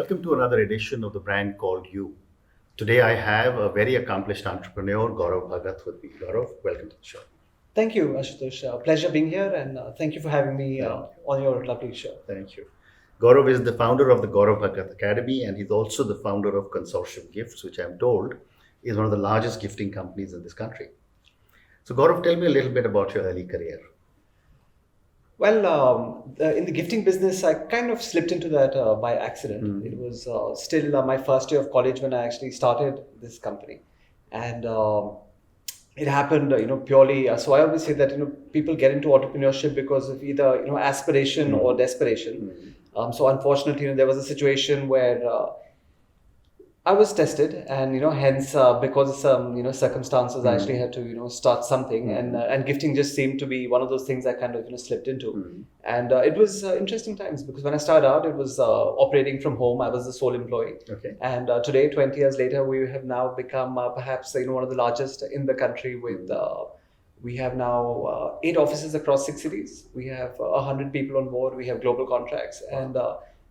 Welcome to another edition of the brand called You. Today I have a very accomplished entrepreneur, Gaurav Bhagat, with me. Gaurav, welcome to the show. Thank you, Ashutosh. Pleasure being here, and thank you for having me on your lovely show. Thank you. Gaurav is the founder of the Gaurav Bhagat Academy, and he's also the founder of Consortium Gifts, which I'm told is one of the largest gifting companies in this country. So, Gaurav, tell me a little bit about your early career. Well, in the gifting business, I kind of slipped into that by accident. It was still my first year of college when I actually started this company, and it happened, purely. So I always say that people get into entrepreneurship because of either aspiration or desperation. So unfortunately, there was a situation where I was tested, and hence because of some circumstances, I actually had to start something, and gifting just seemed to be one of those things I kind of slipped into, and it was interesting times because when I started out, it was operating from home. I was the sole employee, and today, 20 years later, we have now become perhaps one of the largest in the country. With we have now 8 offices across 6 cities. We have 100 people on board. We have global contracts, and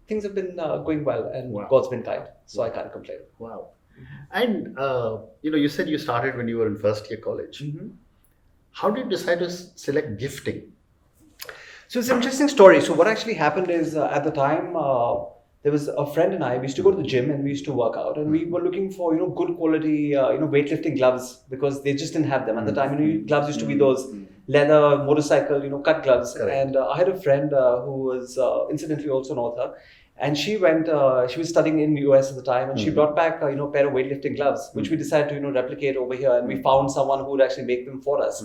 things have been going well, and God's been kind, so I can't complain. Wow. And, you said you started when you were in first year college. How did you decide to select gifting? So it's an interesting story. So what actually happened is at the time, there was a friend and I, we used to go to the gym and we used to work out, and we were looking for, good quality, weightlifting gloves because they just didn't have them. At the time, gloves used to be those leather motorcycle, cut gloves. Correct. And I had a friend who was incidentally also an author. And she went, she was studying in the US at the time, and she brought back, a pair of weightlifting gloves, which we decided to, replicate over here. And we found someone who would actually make them for us.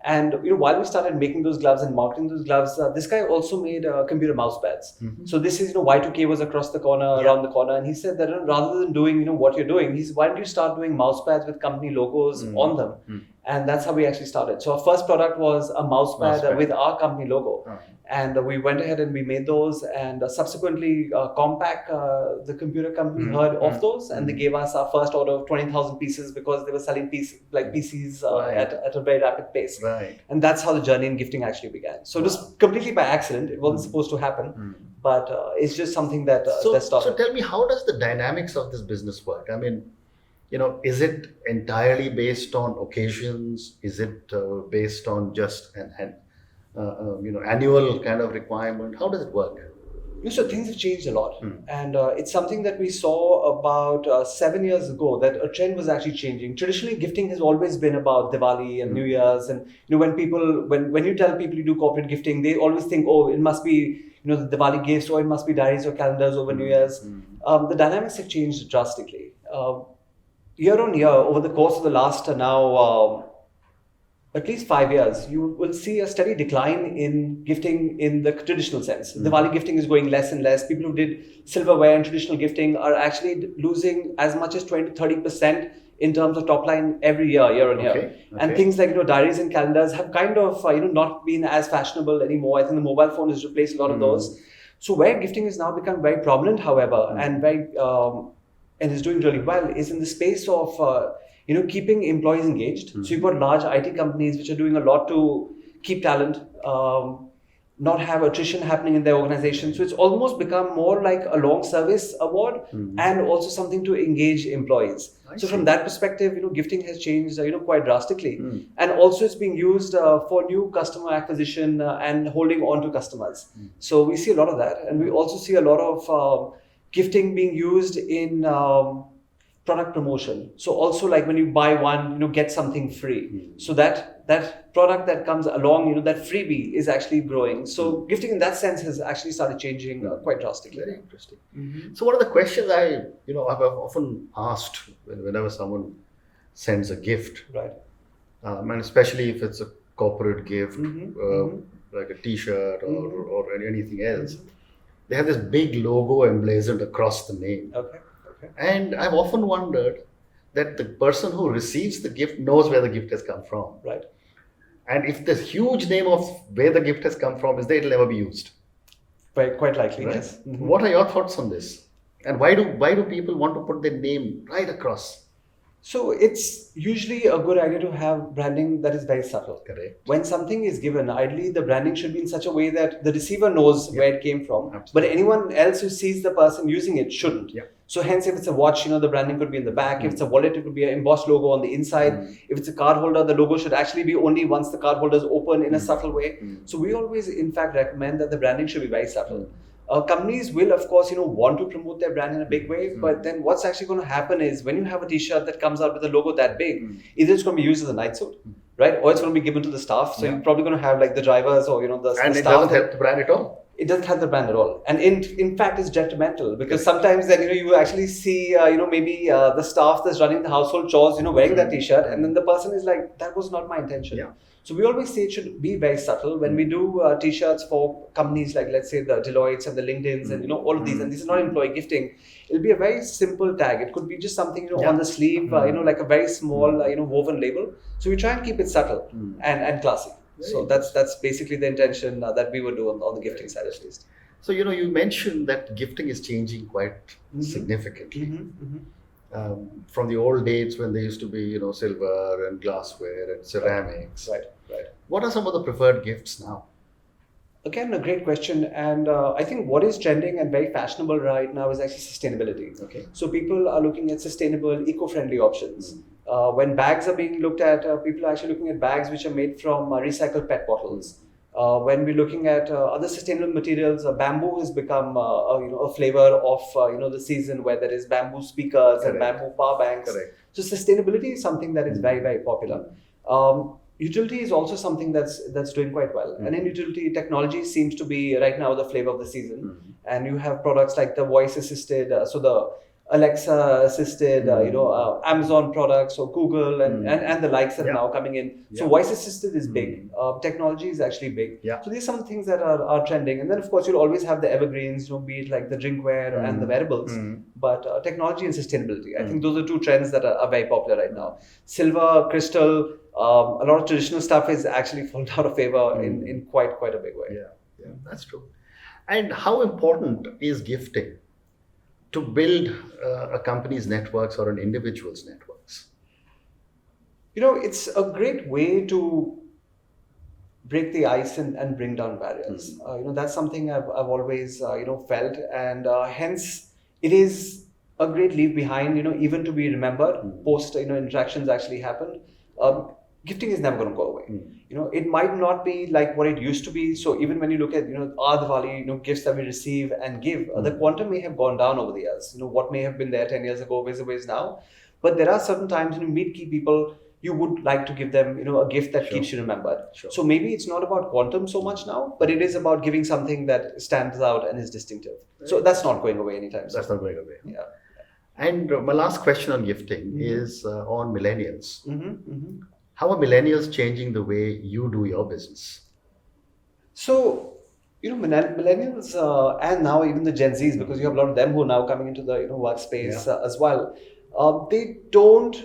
And, while we started making those gloves and marketing those gloves, this guy also made computer mouse pads. So this is, Y2K was across the corner, around the corner. And he said that rather than doing, what you're doing, why don't you start doing mouse pads with company logos on them? And that's how we actually started. So our first product was a mouse pad with our company logo. And we went ahead and we made those, and subsequently Compaq, the computer company, heard of those, and they gave us our first order of 20,000 pieces because they were selling PCs at a very rapid pace. Right. And that's how the journey in gifting actually began. So it was completely by accident. It wasn't supposed to happen, but it's just something that that started. So tell me, how does the dynamics of this business work? I mean, is it entirely based on occasions? Is it based on just an annual kind of requirement? How does it work? So things have changed a lot, and it's something that we saw about 7 years ago, that a trend was actually changing. Traditionally, gifting has always been about Diwali and New Year's, and when you tell people you do corporate gifting, they always think, oh, it must be the Diwali gifts, or it must be diaries or calendars over New Year's. The dynamics have changed drastically. Year on year, over the course of the last now at least 5 years, you will see a steady decline in gifting in the traditional sense. Diwali gifting is going less and less. People who did silverware and traditional gifting are actually losing as much as 20-30% in terms of top line every year on year. And things like diaries and calendars have kind of not been as fashionable anymore. I think the mobile phone has replaced a lot of those. So where gifting has now become very prominent, however, and very and is doing really well, is in the space of keeping employees engaged. So you've got large IT companies which are doing a lot to keep talent, not have attrition happening in their organization. So it's almost become more like a long service award and also something to engage employees. So from that perspective, gifting has changed quite drastically. And also it's being used for new customer acquisition and holding on to customers. So we see a lot of that. And we also see a lot of gifting being used in product promotion. So also, like when you buy one, get something free. So that product that comes along, that freebie is actually growing. So gifting in that sense has actually started changing quite drastically. Very interesting. So one of the questions I've often asked whenever someone sends a gift, Right. And especially if it's a corporate gift, like a T-shirt or anything else, they have this big logo emblazoned across the name. Okay. And I've often wondered that the person who receives the gift knows where the gift has come from. Right. And if the huge name of where the gift has come from is there, it'll never be used. Quite likely, Right? yes. What are your thoughts on this? And why do people want to put their name right across? So it's usually a good idea to have branding that is very subtle. Correct. When something is given, ideally the branding should be in such a way that the receiver knows where it came from, Absolutely. but anyone else who sees the person using it shouldn't. Yeah. So hence, if it's a watch, the branding could be in the back. If it's a wallet, it could be an embossed logo on the inside. If it's a card holder, the logo should actually be only once the card holder is open in a subtle way. So we always, in fact, recommend that the branding should be very subtle. Companies will, of course, want to promote their brand in a big way, but then what's actually going to happen is when you have a T-shirt that comes out with a logo that big, either it's going to be used as a night suit, right, or it's going to be given to the staff. So you're probably going to have like the drivers or the And the it staff. doesn't help the brand at all. It doesn't have the brand at all, and in fact, it's detrimental because sometimes then you actually see maybe the staff that's running the household chores wearing that T-shirt, and then the person is like, that was not my intention. Yeah. So we always say it should be very subtle when we do T-shirts for companies like, let's say, the Deloittes and the LinkedIn's and all of these, and these are not employee gifting. It'll be a very simple tag. It could be just something on the sleeve, like a very small woven label. So we try and keep it subtle and classy. So that's basically the intention that we would do on the gifting side at least. So you mentioned that gifting is changing quite significantly. From the old days when there used to be silver and glassware and ceramics. Right. What are some of the preferred gifts now? Again, a great question. And I think what is trending and very fashionable right now is actually sustainability. Okay. So people are looking at sustainable, eco-friendly options. When bags are being looked at, people are actually looking at bags which are made from recycled PET bottles. When we're looking at other sustainable materials, bamboo has become a flavor of the season, where there is bamboo speakers and bamboo power banks. Correct. So sustainability is something that is very, very popular. Utility is also something that's doing quite well. And in utility, technology seems to be right now the flavor of the season. And you have products like the voice assisted, so the Alexa assisted, Amazon products or Google and the likes that are now coming in. So voice assisted is big. Technology is actually big. Yeah. So these are some things that are trending. And then of course you'll always have the evergreens, be it like the drinkware and the wearables. But technology and sustainability, I think those are two trends that are very popular right now. Silver, crystal, a lot of traditional stuff is actually fallen out of favor in quite a big way. Yeah, that's true. And how important is gifting to build a company's networks or an individual's networks? It's a great way to break the ice and bring down barriers. That's something I've always felt, and hence it is a great leave behind. Even to be remembered post interactions actually happened. Gifting is never going to go away. It might not be like what it used to be. So even when you look at our Diwali, gifts that we receive and give, the quantum may have gone down over the years. What may have been there 10 years ago is now. But there are certain times when you meet key people, you would like to give them a gift that keeps you remembered. Sure. So maybe it's not about quantum so much now, but it is about giving something that stands out and is distinctive. So that's not going away anytime soon. That's not going away. Yeah. And my last question on gifting is on millennials. How are millennials changing the way you do your business? So, millennials and now even the Gen Zs, because you have a lot of them who are now coming into the workspace as well. They don't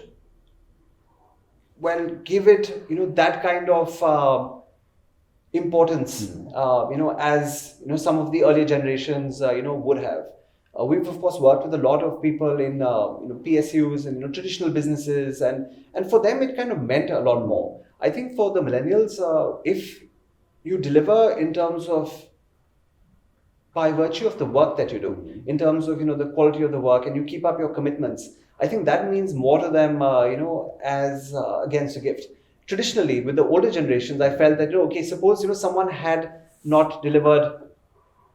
give it that kind of importance as some of the earlier generations would have. We've of course worked with a lot of people in PSUs and traditional businesses, and for them it kind of meant a lot more. I think for the millennials, if you deliver in terms of by virtue of the work that you do, in terms of the quality of the work, and you keep up your commitments, I think that means more to them as against a gift. Traditionally, with the older generations, I felt that suppose someone had not delivered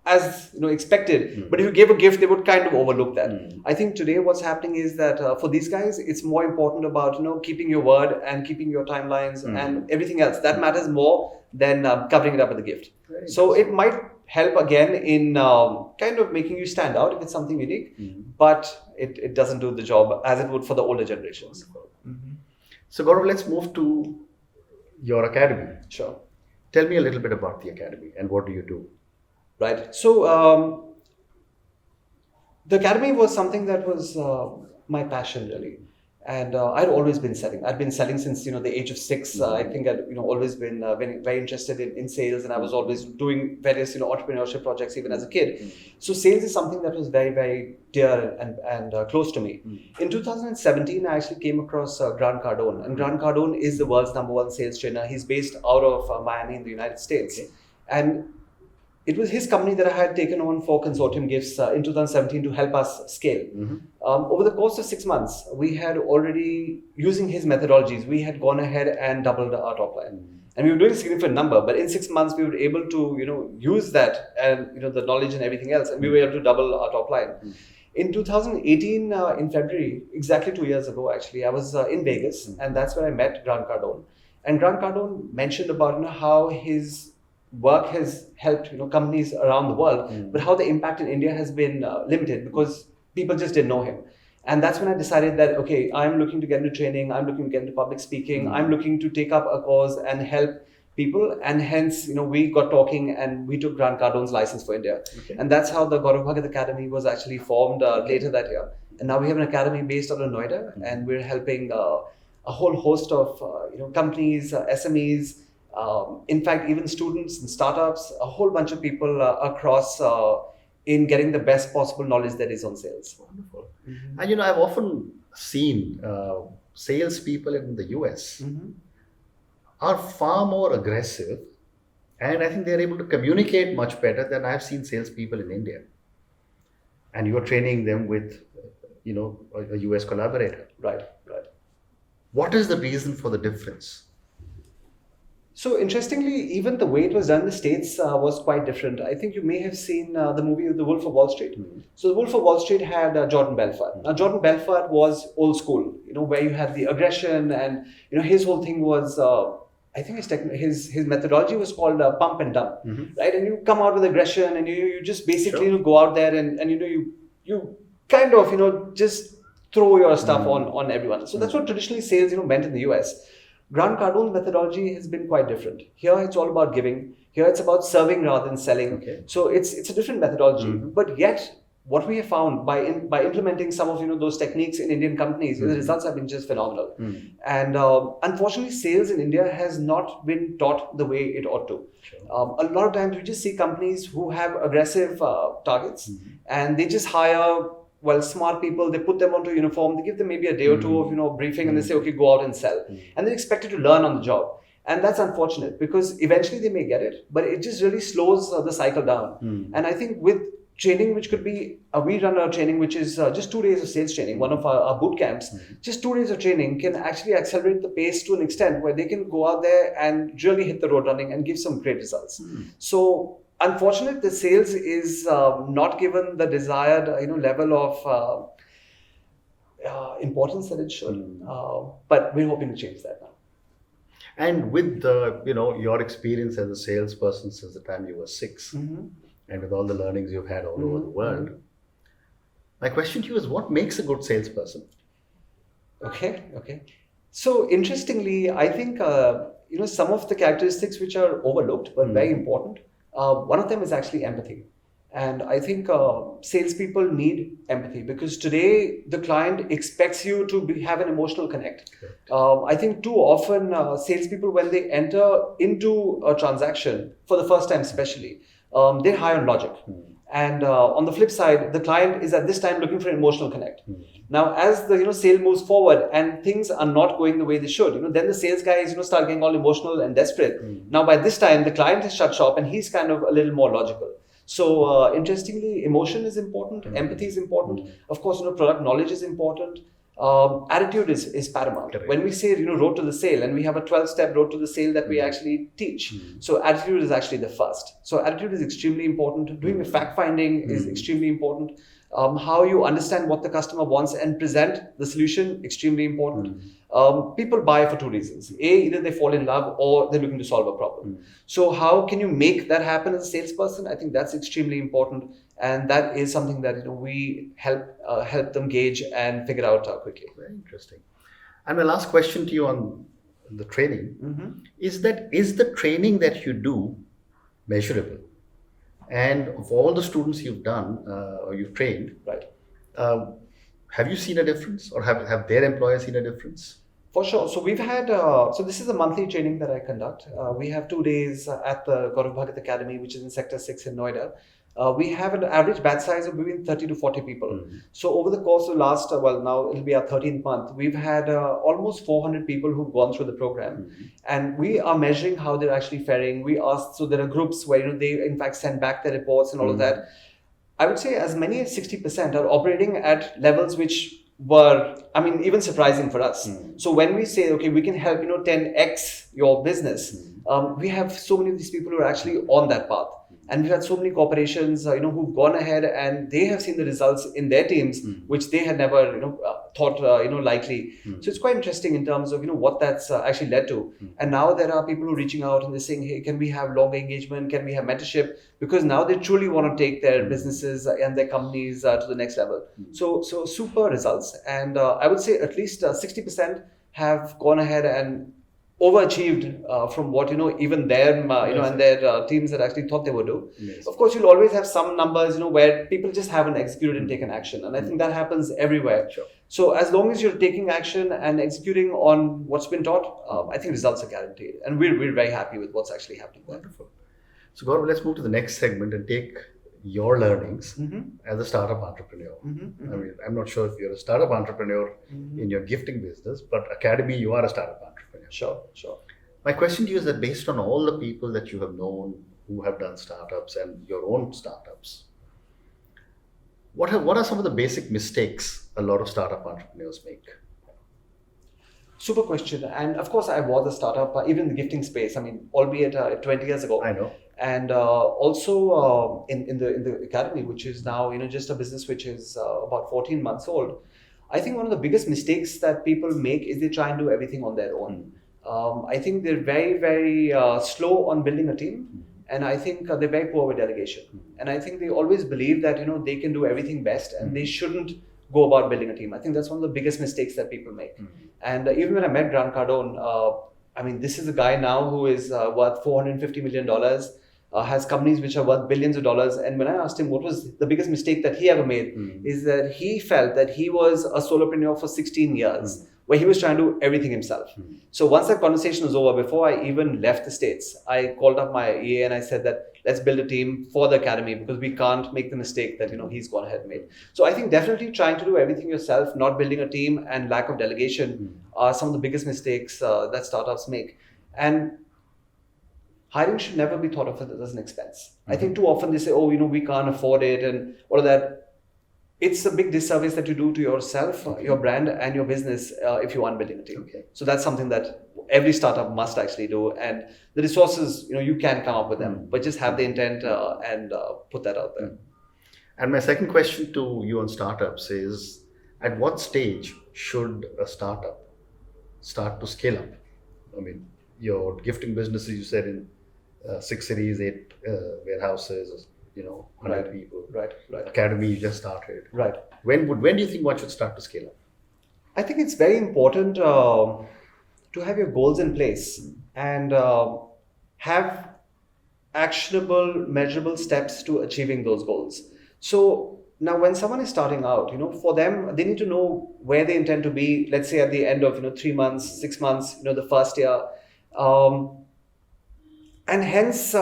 as expected, but if you gave a gift, they would kind of overlook that. I think today what's happening is that for these guys, it's more important about keeping your word and keeping your timelines and everything else. That matters more than covering it up with a gift. So it might help again in kind of making you stand out if it's something unique, but it doesn't do the job as it would for the older generations. So Gaurav, let's move to your academy. Sure. Tell me a little bit about the academy and what do you do? Right. So the academy was something that was my passion really. And I'd always been selling. I'd been selling since the age of 6. I think I'd always been very interested in sales, and I was always doing various entrepreneurship projects even as a kid. So sales is something that was very, very dear and close to me. In 2017, I actually came across Grant Cardone, and Grant Cardone is the world's #1 sales trainer. He's based out of Miami in the United States, and it was his company that I had taken on for Consortium Gifts in 2017 to help us scale. Over the course of 6 months, we had already, using his methodologies, we had gone ahead and doubled our top line. And we were doing a significant number, but in 6 months, we were able to, use that and, the knowledge and everything else, and we were able to double our top line. In 2018, in February, exactly 2 years ago, actually, I was in Vegas, and that's where I met Grant Cardone. And Grant Cardone mentioned about how his work has helped companies around the world, but how the impact in India has been limited because people just didn't know him. And that's when I decided that, okay, I'm looking to get into training, I'm looking to get into public speaking, I'm looking to take up a cause and help people. And hence, we got talking and we took Grant Cardone's license for India. And that's how the Gaurav Bhagat Academy was actually formed later that year. And now we have an academy based out of Noida, and we're helping a whole host of companies, SMEs, in fact, even students and startups, a whole bunch of people across in getting the best possible knowledge that is on sales. Wonderful. And I've often seen salespeople in the US are far more aggressive, and I think they're able to communicate much better than I've seen salespeople in India. And you're training them with, a US collaborator. Right. What is the reason for the difference? So interestingly, even the way it was done in the States was quite different. I think you may have seen the movie The Wolf of Wall Street. So The Wolf of Wall Street had Jordan Belfort. Now Jordan Belfort was old school, where you had the aggression, and his whole thing was, I think his methodology was called pump and dump, right? And you come out with aggression, and you just basically go out there and you kind of just throw your stuff on everyone. So that's what traditionally sales meant in the US. Grant Cardone's methodology has been quite different. Here it's all about giving. Here it's about serving rather than selling. So it's a different methodology. But yet, what we have found by implementing some of those techniques in Indian companies, the results have been just phenomenal. And unfortunately, sales in India has not been taught the way it ought to. A lot of times, we just see companies who have aggressive targets, and they just hire smart people. They put them onto a uniform. They give them maybe a day or two of briefing, and they say, okay, go out and sell. And they're expected to learn on the job. And that's unfortunate because eventually they may get it, but it just really slows the cycle down. And I think with training, which could be, we run a training which is just 2 days of sales training, one of our boot camps, just 2 days of training can actually accelerate the pace to an extent where they can go out there and really hit the road running and give some great results. So unfortunately, the sales is not given the desired level of importance that it should. But we're hoping to change that now. And with your experience as a salesperson since the time you were 6, and with all the learnings you've had all over the world, my question to you is, what makes a good salesperson? Okay. So interestingly, I think some of the characteristics which are overlooked but very important. One of them is actually empathy. And I think salespeople need empathy because today the client expects you to have an emotional connect. I think too often salespeople, when they enter into a transaction for the first time especially, they're high on logic. And on the flip side, the client is at this time looking for an emotional connect. Now, as the sale moves forward and things are not going the way they should, then the sales guys start getting all emotional and desperate. Now, by this time, the client has shut shop and he's kind of a little more logical. So, interestingly, emotion is important, empathy is important. Of course, product knowledge is important. Attitude is paramount. Correct. When we say road to the sale, and we have a 12-step road to the sale that we actually teach, so attitude is actually the first. So attitude is extremely important. Doing the fact finding is extremely important. How you understand what the customer wants and present the solution, extremely important. People buy for 2 reasons. Either they fall in love or they're looking to solve a problem. So how can you make that happen as a salesperson? I think that's extremely important. And that is something that we help them gauge and figure out quickly. Very interesting. And my last question to you on the training is the training that you do measurable? And of all the students you've done or you've trained, Right. Have you seen a difference, or have their employees seen a difference? For sure. So we've had, so this is a monthly training that I conduct. We have 2 days at the Gaurav Bhagat Academy, which is in Sector 6 in Noida. We have an average batch size of between 30 to 40 people. Mm-hmm. So over the course of last, well, now it'll be our 13th month, we've had almost 400 people who've gone through the program. Mm-hmm. And we are measuring how they're actually faring. We asked, so there are groups where, they in fact send back their reports and all of that. I would say as many as 60% are operating at levels which were, even surprising for us. So when we say, okay, we can help, 10x your business, we have so many of these people who are actually on that path. And we've had so many corporations, who've gone ahead and they have seen the results in their teams, which they had never, thought, likely. So it's quite interesting in terms of, what that's actually led to. And now there are people who are reaching out and they're saying, hey, can we have longer engagement? Can we have mentorship? Because now they truly want to take their businesses and their companies to the next level. So super results. And I would say at least 60% have gone ahead and overachieved from what even them and their teams had actually thought they would do. Yes. Of course, you'll always have some numbers where people just haven't executed and taken action, and I think that happens everywhere. Sure. So as long as you're taking action and executing on what's been taught, I think results are guaranteed, and we're very happy with what's actually happening there. Wonderful. So Gaurav, let's move to the next segment and take your learnings as a startup entrepreneur. I'm not sure if you're a startup entrepreneur in your gifting business, but Academy, you are a startup entrepreneur. Sure. My question to you is that based on all the people that you have known who have done startups and your own startups, what are some of the basic mistakes a lot of startup entrepreneurs make? Super question. And of course, I was a startup, even in the gifting space. Albeit 20 years ago. I know. And also in the academy, which is now just a business which is about 14 months old. I think one of the biggest mistakes that people make is they try and do everything on their own. I think they're very, very slow on building a team. And I think they're very poor with delegation. And I think they always believe that, they can do everything best and they shouldn't go about building a team. I think that's one of the biggest mistakes that people make. And even when I met Grant Cardone, this is a guy now who is worth $450 million, has companies which are worth billions of dollars. And when I asked him what was the biggest mistake that he ever made, is that he felt that he was a solopreneur for 16 years, where he was trying to do everything himself. So once that conversation was over, before I even left the States, I called up my EA and I said that let's build a team for the academy because we can't make the mistake that he's gone ahead and made. So I think definitely trying to do everything yourself, not building a team, and lack of delegation are some of the biggest mistakes that startups make. And hiring should never be thought of as an expense. I think too often they say, oh, we can't afford it and all of that. It's a big disservice that you do to yourself, your brand, and your business if you aren't building a team. Okay. So that's something that every startup must actually do. And the resources, you can come up with them, but just have the intent and put that out there. And my second question to you on startups is, at what stage should a startup start to scale up? Your gifting businesses, you said in 6 cities, 8 warehouses, 100 people. Right. Academy, you just started. Right. When do you think one should start to scale up? I think it's very important to have your goals in place and have actionable, measurable steps to achieving those goals. So now when someone is starting out, for them, they need to know where they intend to be, let's say at the end of, 3 months, 6 months, the first year. And hence,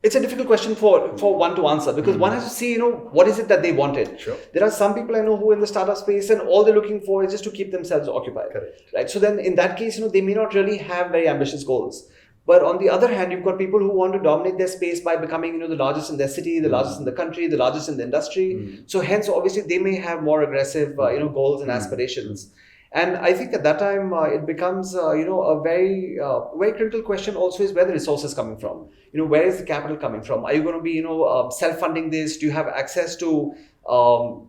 it's a difficult question for one to answer because one has to see, what is it that they wanted. Sure. There are some people I know who in the startup space and all they're looking for is just to keep themselves occupied. Correct. Right. So then in that case, they may not really have very ambitious goals. But on the other hand, you've got people who want to dominate their space by becoming, the largest in their city, the largest in the country, the largest in the industry. So hence, obviously, they may have more aggressive, goals and aspirations. And I think at that time, it becomes, a very, very critical question also is where the resources coming from. Where is the capital coming from? Are you going to be, self-funding this? Do you have access to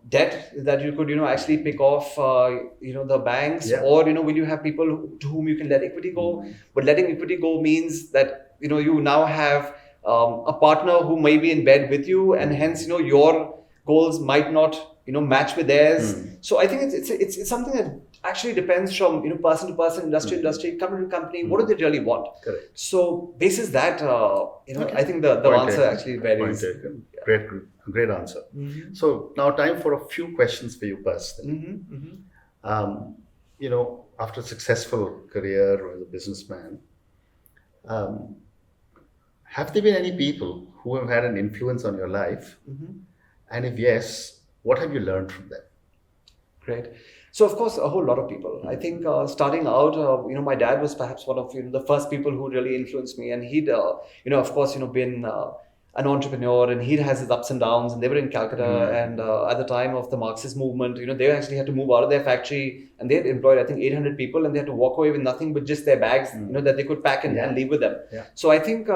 debt that you could, actually pick off, the banks? Yeah. Or, will you have people to whom you can let equity go? But letting equity go means that, you now have a partner who may be in bed with you and hence, your goals might not, match with theirs. So I think it's something that actually depends from person to person, industry to industry, company to company. What do they really want? Correct. So basis that Okay. I think the Point answer taken. actually varies. Point taken. Great answer. Mm-hmm. So now time for a few questions for you personally. Mm-hmm. Mm-hmm. After a successful career as a businessman, um, have there been any people who have had an influence on your life? Mm-hmm. And if yes, what have you learned from them? Great. So of course, a whole lot of people. I think starting out, my dad was perhaps one of the first people who really influenced me, and he'd, of course, been an entrepreneur, and he has his ups and downs. And they were in Calcutta, and at the time of the Marxist movement, they actually had to move out of their factory, and they had employed, I think, 800 people, and they had to walk away with nothing but just their bags, that they could pack and leave with them. Yeah. So I think.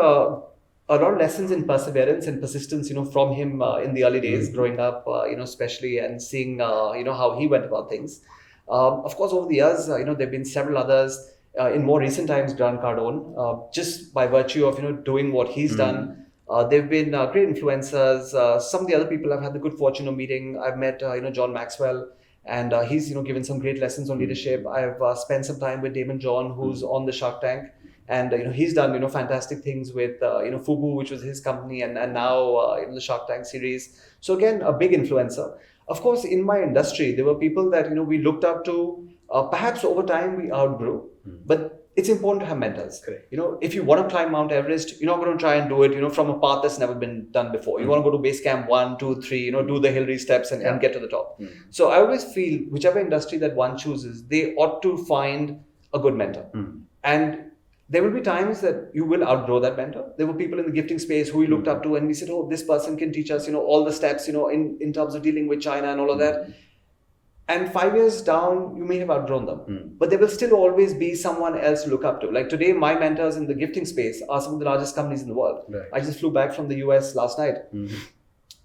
A lot of lessons in perseverance and persistence, from him in the early days, growing up, especially, and seeing, how he went about things. Of course, over the years, there have been several others. In more recent times, Grant Cardone, just by virtue of, doing what he's done. They've been great influencers. Some of the other people I've had the good fortune of meeting. I've met, John Maxwell, and he's, given some great lessons on leadership. I've spent some time with Damon John, who's on the Shark Tank. And he's done fantastic things with Fugu, which was his company, and now the Shark Tank series. So again, a big influencer. Of course, in my industry, there were people that we looked up to. Perhaps over time we outgrew, but it's important to have mentors. Correct. If you want to climb Mount Everest, you're not going to try and do it from a path that's never been done before. You want to go to base camp 1, 2, 3, do the Hillary steps and get to the top. So I always feel whichever industry that one chooses, they ought to find a good mentor. And there will be times that you will outgrow that mentor. There were people in the gifting space who we looked up to, and we said, oh, this person can teach us, all the steps, in terms of dealing with China and all of that. And 5 years down, you may have outgrown them. But there will still always be someone else to look up to. Like today, my mentors in the gifting space are some of the largest companies in the world. Right. I just flew back from the US last night.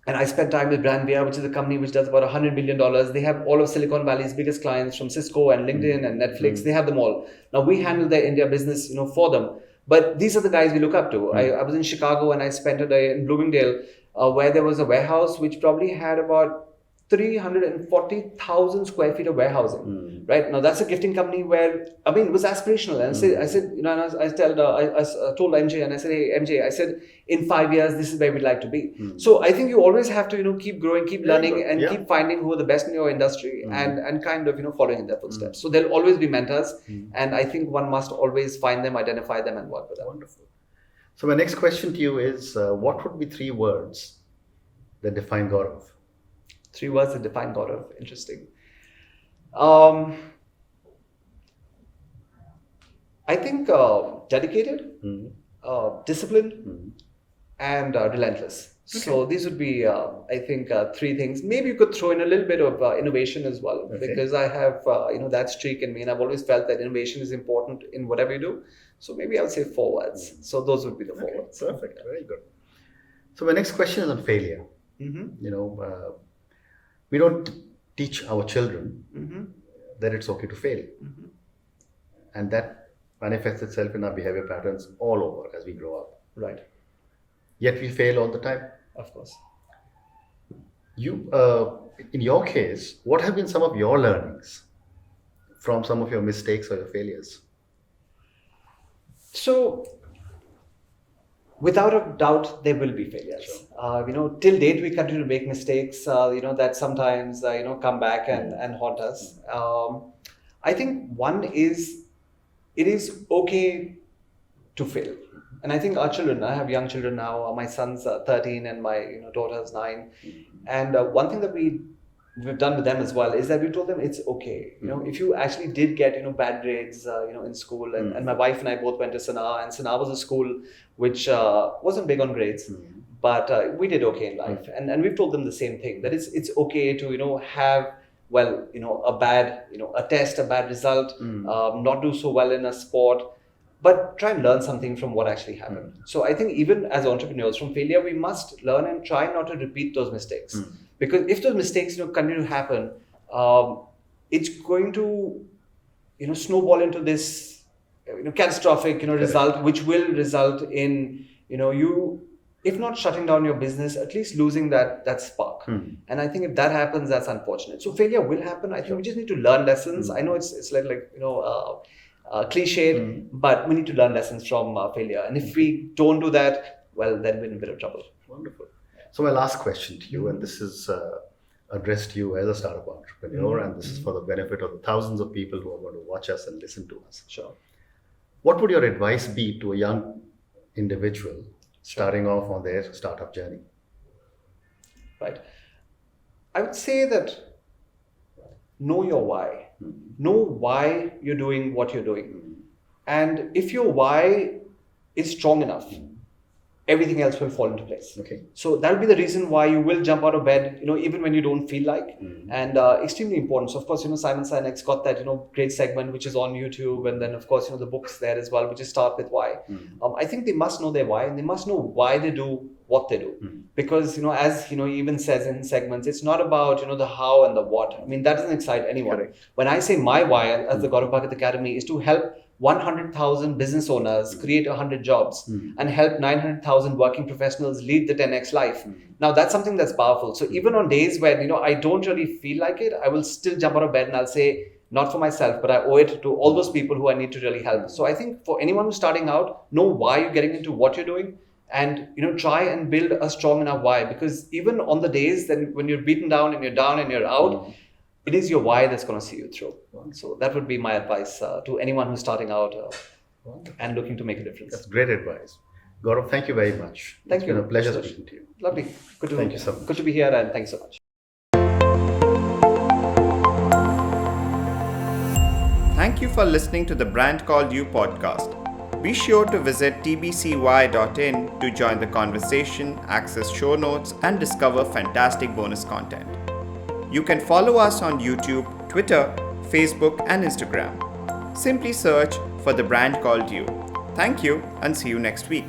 And I spent time with Brandvia, which is a company which does about $100 million. They have all of Silicon Valley's biggest clients from Cisco and LinkedIn and Netflix. They have them all. Now we handle their India business, for them. But these are the guys we look up to. I was in Chicago and I spent a day in Bloomingdale where there was a warehouse which probably had about 340,000 square feet of warehousing. Right now, that's a gifting company where it was aspirational. And I said, and I told MJ, and I said, hey MJ, I said, in 5 years, this is where we'd like to be. So I think you always have to keep growing, keep learning, and keep finding who are the best in your industry, and kind of following in their footsteps. So there'll always be mentors, and I think one must always find them, identify them, and work with them. Wonderful. So my next question to you is, what would be 3 words that define Gaurav? 3 words that define Gaurav. Interesting. I think dedicated, disciplined, and relentless. Okay. So these would be, I think, 3 things. Maybe you could throw in a little bit of innovation as well, because I have, that streak in me, and I've always felt that innovation is important in whatever you do. So maybe I would say 4 words. So those would be the 4 words. Perfect. Very good. So my next question is on failure. We don't teach our children that it's okay to fail. And that manifests itself in our behavior patterns all over as we grow up. Right. Yet we fail all the time. Of course. You, in your case, what have been some of your learnings from some of your mistakes or your failures? So, without a doubt, there will be failures. Sure. Till date, we continue to make mistakes, that sometimes, come back and haunt us. I think one is, it is okay to fail. And I think our children, I have young children now, my son's 13 and my daughter's 9. And one thing that we've done with them as well is that we told them it's okay. If you actually did get bad grades in school, and my wife and I both went to Sanaa, and Sanaa was a school which wasn't big on grades, but we did okay in life. And we've told them the same thing, that it's okay to have a bad a test, a bad result, not do so well in a sport, but try and learn something from what actually happened. So I think even as entrepreneurs, from failure we must learn and try not to repeat those mistakes. Because if those mistakes continue to happen, it's going to snowball into this catastrophic result, which will result in you, if not shutting down your business, at least losing that spark. And I think if that happens, that's unfortunate. So failure will happen. I think we just need to learn lessons. I know it's like cliched, but we need to learn lessons from failure. And if we don't do that, well, then we're in a bit of trouble. Wonderful. So my last question to you, and this is addressed to you as a startup entrepreneur, and this is for the benefit of the thousands of people who are going to watch us and listen to us. Sure. What would your advice be to a young individual starting off on their startup journey? Right. I would say that know your why. Know why you're doing what you're doing. And if your why is strong enough, everything else will fall into place. Okay. So that'll be the reason why you will jump out of bed, even when you don't feel like, and extremely important. So of course, Simon Sinek's got that, great segment, which is on YouTube. And then of course, the books there as well, which is Start With Why. I think they must know their why, and they must know why they do what they do. Because, as, he even says in segments, it's not about, the how and the what. I mean, that doesn't excite anyone. Correct. When I say my why as the Gaurav Bhagat Academy is to help 100,000 business owners create 100 jobs and help 900,000 working professionals lead the 10x life. Now that's something that's powerful. So even on days when, I don't really feel like it, I will still jump out of bed and I'll say, not for myself, but I owe it to all those people who I need to really help. So I think for anyone who's starting out, know why you're getting into what you're doing, and try and build a strong enough why, because even on the days then when you're beaten down and you're out, it is your why that's going to see you through. So that would be my advice to anyone who's starting out and looking to make a difference. That's great advice. Gaurav, thank you very much. Thank you. It's been a pleasure speaking to you. Lovely. Thank you so much. Good to be here, and thanks so much. Thank you for listening to the Brand Called You podcast. Be sure to visit tbcy.in to join the conversation, access show notes, and discover fantastic bonus content. You can follow us on YouTube, Twitter, Facebook, and Instagram. Simply search for The Brand Called You. Thank you, and see you next week.